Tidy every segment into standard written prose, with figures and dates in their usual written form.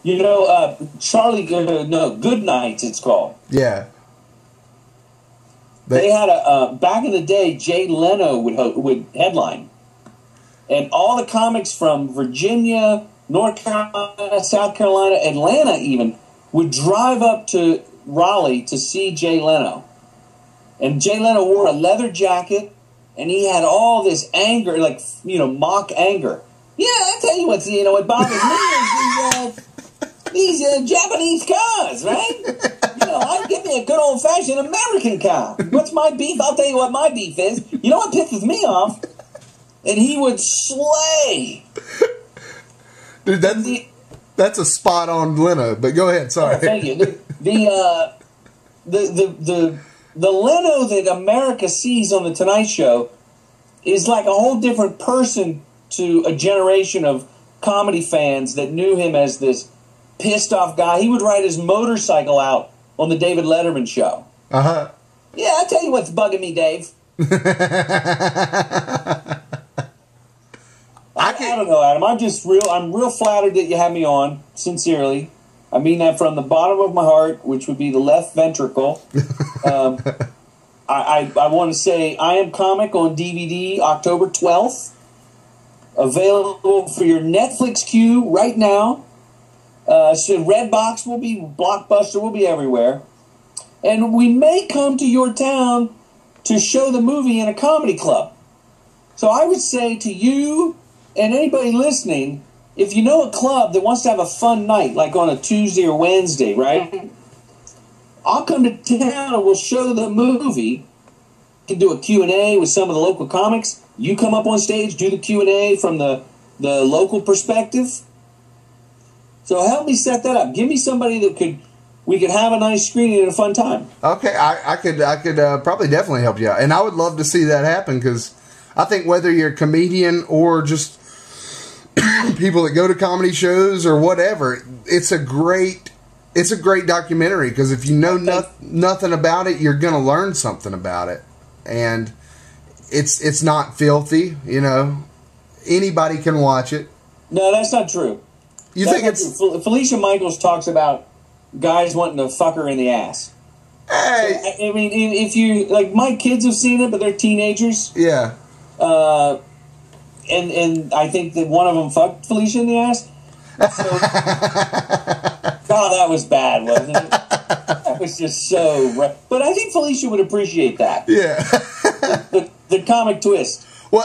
You know, Charlie, no, Good Nights it's called. Yeah. They had back in the day, Jay Leno would headline. And all the comics from Virginia, North Carolina, South Carolina, Atlanta even, would drive up to Raleigh to see Jay Leno. And Jay Leno wore a leather jacket, and he had all this anger, like, mock anger. Yeah, I tell you what bothers me is these Japanese cars, right? I'd give me a good old-fashioned American car. What's my beef? I'll tell you what my beef is. You know what pisses me off? And he would slay. Dude, that's a spot-on Leno, but go ahead, sorry. Oh, thank you. The Leno that America sees on The Tonight Show is like a whole different person to a generation of comedy fans that knew him as this pissed-off guy. He would ride his motorcycle out on the David Letterman show. Uh-huh. Yeah, I'll tell you what's bugging me, Dave. I don't know, Adam. I'm real flattered that you have me on, sincerely. I mean that from the bottom of my heart, which would be the left ventricle. I want to say I Am Comic on DVD October 12th. Available for your Netflix queue right now. So Redbox will be, Blockbuster will be everywhere. And we may come to your town to show the movie in a comedy club. So I would say to you and anybody listening, if you know a club that wants to have a fun night, like on a Tuesday or Wednesday, right? I'll come to town and we'll show the movie. We can do a Q&A with some of the local comics. You come up on stage, do the Q&A from the local perspective. So help me set that up. Give me somebody that we could have a nice screening and a fun time. Okay, I could probably definitely help you out. And I would love to see that happen, because I think whether you're a comedian or just people that go to comedy shows or whatever, it's a great documentary, because if you know nothing about it, you're going to learn something about it. And it's not filthy, Anybody can watch it. No, that's not true. Felicia Michaels talks about guys wanting to fuck her in the ass. Hey. So, I mean, if you, like, my kids have seen it, but they're teenagers. Yeah. And I think that one of them fucked Felicia in the ass. So, God, that was bad, wasn't it? That was just so... But I think Felicia would appreciate that. Yeah. the comic twist. Well,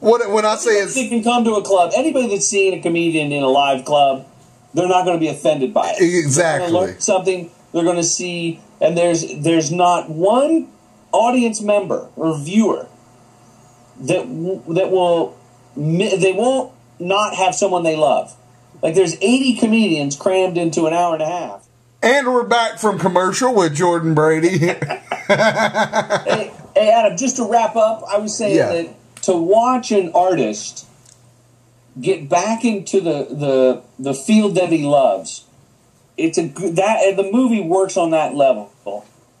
when I say they can come to a club. Anybody that's seeing a comedian in a live club, they're not going to be offended by it. Exactly. They're going to learn something. They're going to see, and there's not one audience member or viewer that they won't not have someone they love. Like, there's 80 comedians crammed into an hour and a half. And we're back from commercial with Jordan Brady. Hey, Adam, just to wrap up, I was saying that to watch an artist get back into the field that he loves, the movie works on that level.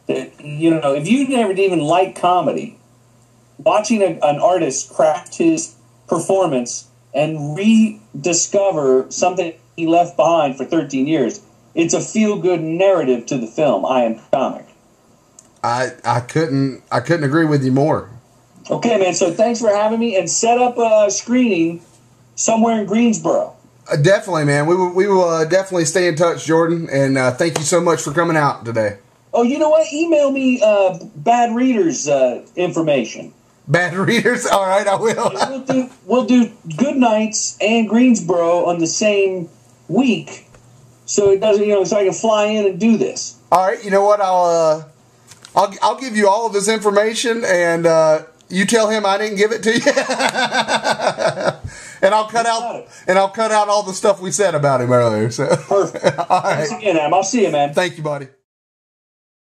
That, if you never even liked comedy, watching an artist craft his performance and rediscover something he left behind for 13 years, it's a feel-good narrative to the film, I Am Comic. I couldn't agree with you more. Okay, man, so thanks for having me, and set up a screening somewhere in Greensboro. Definitely, man. We will definitely stay in touch, Jordan, and thank you so much for coming out today. Oh, you know what? Email me Bad Readers information. Bad Readers? All right, I will. We'll do Good Nights and Greensboro on the same week, so it doesn't, so I can fly in and do this. All right, you know what? I'll give you all of his information, and you tell him I didn't give it to you. And I'll cut out all the stuff we said about him earlier. So perfect. All right. Thanks again, Adam. I'll see you, man. Thank you, buddy.